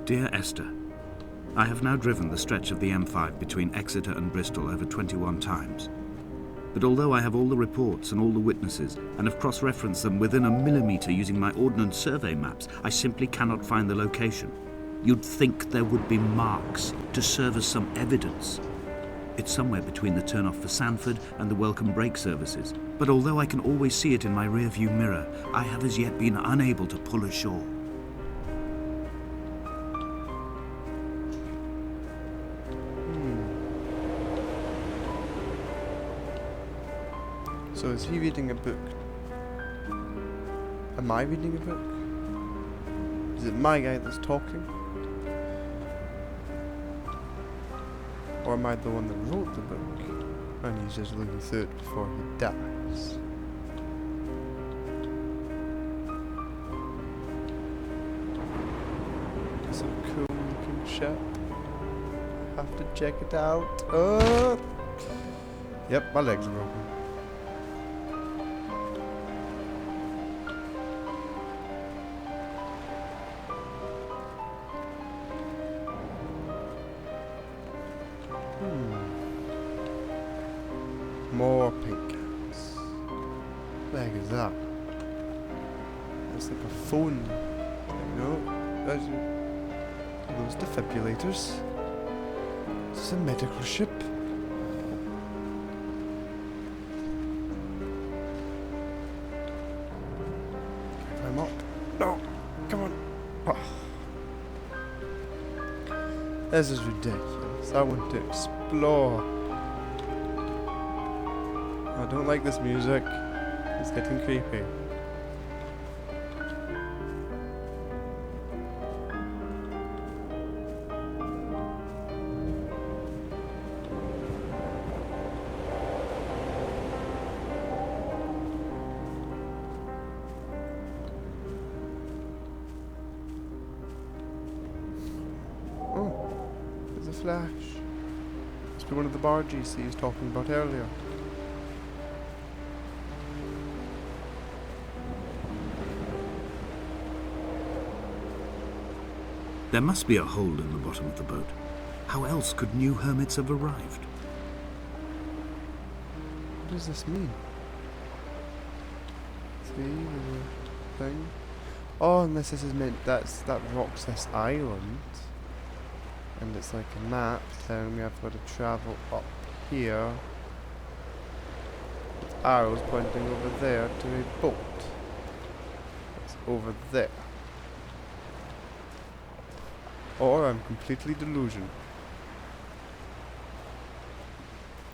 Dear Esther, I have now driven the stretch of the M5 between Exeter and Bristol over 21 times. But although I have all the reports and all the witnesses, and have cross-referenced them within a millimetre using my Ordnance Survey maps, I simply cannot find the location. You'd think there would be marks to serve as some evidence. It's somewhere between the turn-off for Sanford and the welcome brake services. But although I can always see it in my rear-view mirror, I have as yet been unable to pull ashore. So is he reading a book? Am I reading a book? Is it my guy that's talking? Or am I the one that wrote the book? And he's just looking through it before he dies? It's a cool looking ship. Have to check it out. Yep, my legs are broken. More paint cans. What the heck is that? It's like a phone. No, those defibrillators. Is this a medical ship? Can I climb up? No! Come on! Oh. This is ridiculous. I want to explore. I don't like this music. It's getting creepy. Oh, there's a flash. Must be one of the barges he was talking about earlier. There must be a hole in the bottom of the boat. How else could new hermits have arrived? What does this mean? See, there's a thing. Oh, unless this is meant, that rocks this island. And it's like a map, then we have got to travel up here. With arrows pointing over there to a boat. It's over there. Or I'm completely delusional.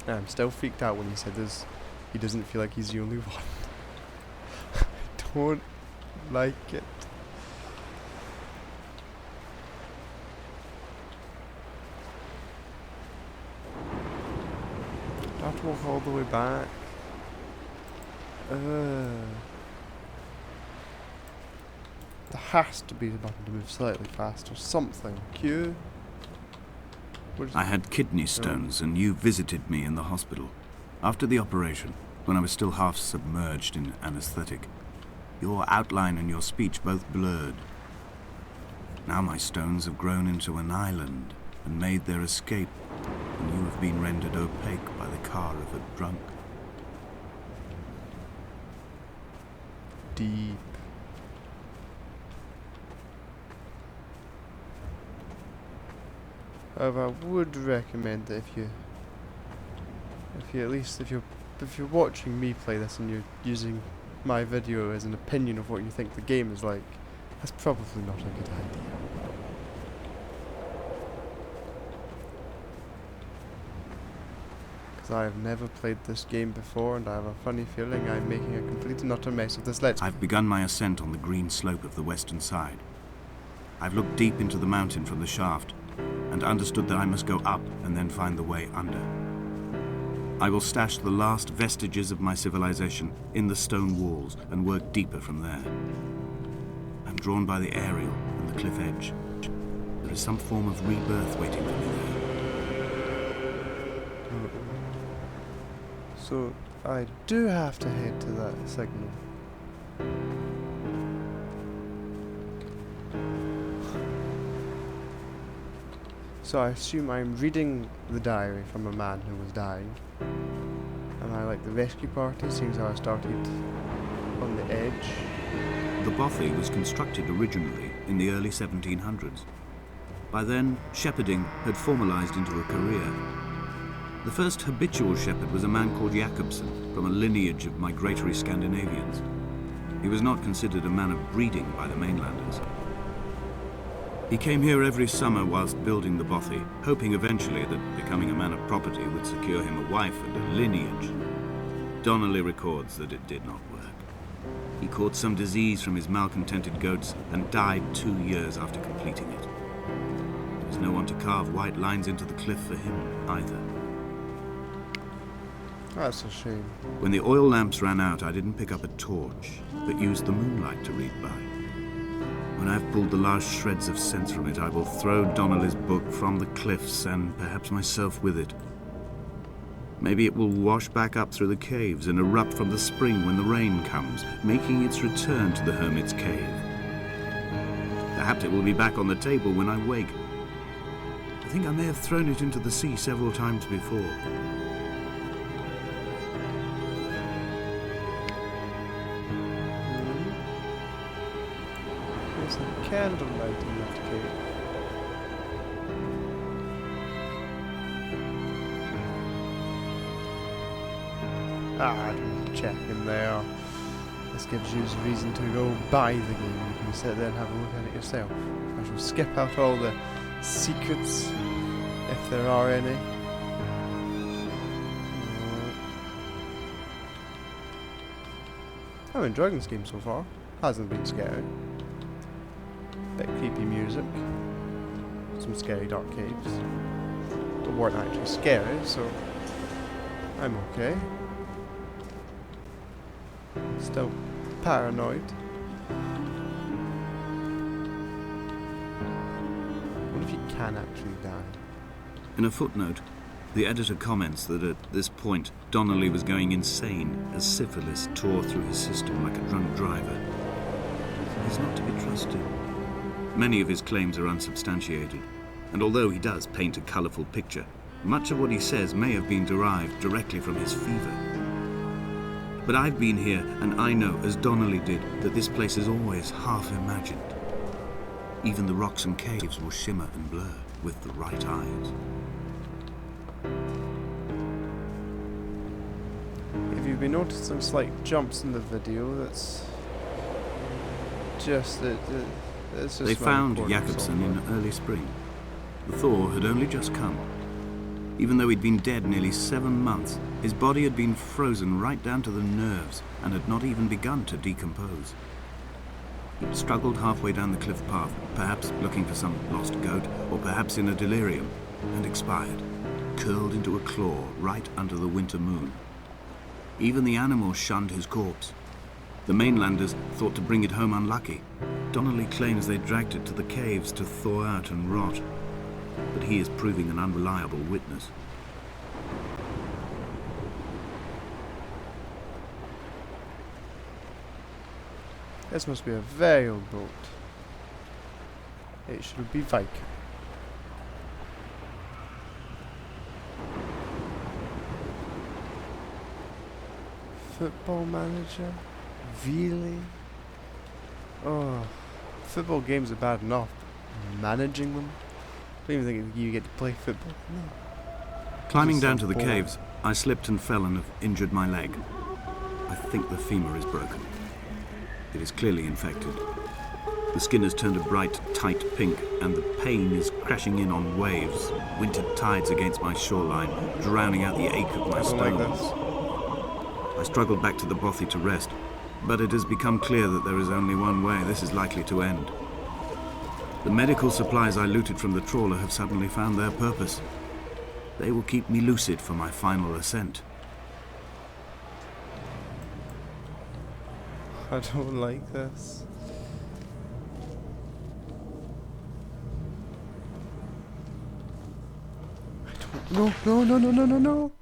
I'm still freaked out when he said this. He doesn't feel like he's the only one. I don't like it. I have to walk all the way back. There has to be a button to move slightly fast or something. Q. I had kidney stones and you visited me in the hospital. After the operation, when I was still half submerged in anesthetic, your outline and your speech both blurred. Now my stones have grown into an island and made their escape, and you have been rendered opaque by the car of a drunk. Deep. However, I would recommend that if you're watching me play this and you're using my video as an opinion of what you think the game is like, that's probably not a good idea. Because I have never played this game before, and I have a funny feeling I'm making a complete and utter mess of this. I've begun my ascent on the green slope of the western side. I've looked deep into the mountain from the shaft, and understood that I must go up and then find the way under. I will stash the last vestiges of my civilization in the stone walls and work deeper from there. I'm drawn by the aerial and the cliff edge. There is some form of rebirth waiting for me there. So I do have to head to that signal. So I assume I'm reading the diary from a man who was dying. And I like the rescue party, seeing as how I started on the edge. The bothy was constructed originally in the early 1700s. By then, shepherding had formalised into a career. The first habitual shepherd was a man called Jakobsen, from a lineage of migratory Scandinavians. He was not considered a man of breeding by the mainlanders. He came here every summer whilst building the bothy, hoping eventually that becoming a man of property would secure him a wife and a lineage. Donnelly records that it did not work. He caught some disease from his malcontented goats and died 2 years after completing it. There was no one to carve white lines into the cliff for him either. That's a shame. When the oil lamps ran out, I didn't pick up a torch, but used the moonlight to read by. When I've pulled the last shreds of sense from it, I will throw Donnelly's book from the cliffs and perhaps myself with it. Maybe it will wash back up through the caves and erupt from the spring when the rain comes, making its return to the hermit's cave. Perhaps it will be back on the table when I wake. I think I may have thrown it into the sea several times before. There's a candlelight in that cave. I don't check in there. This gives you a reason to go buy the game. You can sit there and have a look at it yourself. I shall skip out all the secrets, if there are any. I'm enjoying this game so far. Hasn't been scary. Bit creepy music. Some scary dark caves. They weren't actually scary, so I'm okay. Still paranoid. What if you can actually die? In a footnote, the editor comments that at this point, Donnelly was going insane as syphilis tore through his system like a drunk driver. He's not to be trusted. Many of his claims are unsubstantiated, and although he does paint a colourful picture, much of what he says may have been derived directly from his fever. But I've been here, and I know, as Donnelly did, that this place is always half imagined. Even the rocks and caves will shimmer and blur with the right eyes. If you've been noticing slight jumps in the video, that's just it's just They found recording Jakobsen in software. early spring. The thaw had only just come. Even though he'd been dead nearly 7 months, his body had been frozen right down to the nerves and had not even begun to decompose. He'd struggled halfway down the cliff path, perhaps looking for some lost goat, or perhaps in a delirium, and expired, curled into a claw right under the winter moon. Even the animals shunned his corpse. The mainlanders thought to bring it home unlucky. Donnelly claims they dragged it to the caves to thaw out and rot, but he is proving an unreliable witness. This must be a very old boat. It should be Viking. Football manager? Really? Oh, football games are bad enough. Managing them? I don't even think you get to play football. No. Climbing Just down so to the boring. caves, I slipped and fell and have injured my leg. I think the femur is broken. It is clearly infected. The skin has turned a bright, tight pink, and the pain is crashing in on waves, winter tides against my shoreline, drowning out the ache of my I don't stones. like this. I struggled back to the bothy to rest, but it has become clear that there is only one way this is likely to end. The medical supplies I looted from the trawler have suddenly found their purpose. They will keep me lucid for my final ascent. I don't like this. I don't. No, no, no, no, no, no, no.